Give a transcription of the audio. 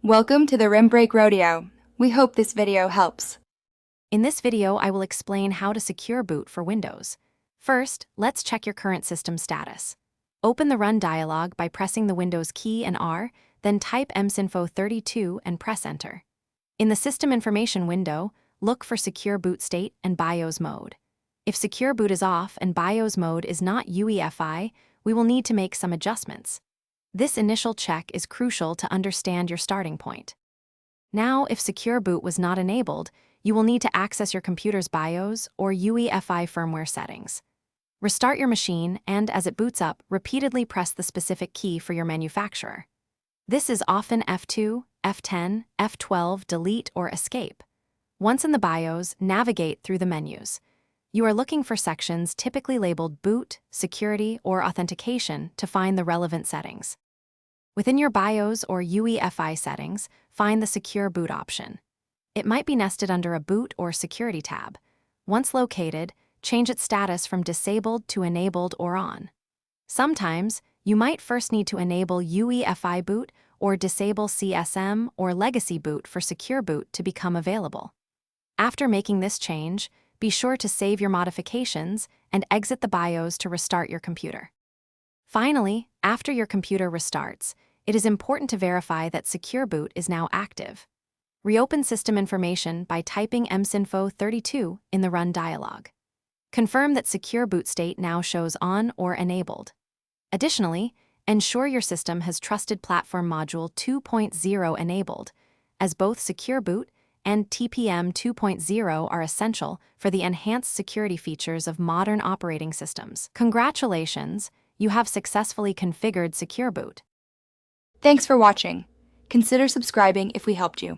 Welcome to the Rim Break Rodeo. We hope this video helps. In this video, I will explain how to secure boot for Windows. First, let's check your current system status. Open the Run dialog by pressing the Windows key and R, then type msinfo32 and press Enter. In the System Information window, look for Secure Boot State and BIOS mode. If Secure Boot is off and BIOS mode is not UEFI, we will need to make some adjustments. This initial check is crucial to understand your starting point. Now, if Secure Boot was not enabled, you will need to access your computer's BIOS or UEFI firmware settings. Restart your machine and, as it boots up, repeatedly press the specific key for your manufacturer. This is often F2, F10, F12, delete, or escape. Once in the BIOS, navigate through the menus. You are looking for sections typically labeled Boot, Security, or Authentication to find the relevant settings. Within your BIOS or UEFI settings, find the Secure Boot option. It might be nested under a Boot or Security tab. Once located, change its status from disabled to enabled or on. Sometimes, you might first need to enable UEFI boot or disable CSM or Legacy Boot for Secure Boot to become available. After making this change, be sure to save your modifications and exit the BIOS to restart your computer. Finally, after your computer restarts, it is important to verify that Secure Boot is now active. Reopen System Information by typing msinfo32 in the Run dialog. Confirm that Secure Boot State now shows on or enabled. Additionally, ensure your system has Trusted Platform Module 2.0 enabled, as both Secure Boot and TPM 2.0 are essential for the enhanced security features of modern operating systems. Congratulations, you have successfully configured Secure Boot. Thanks for watching. Consider subscribing if we helped you.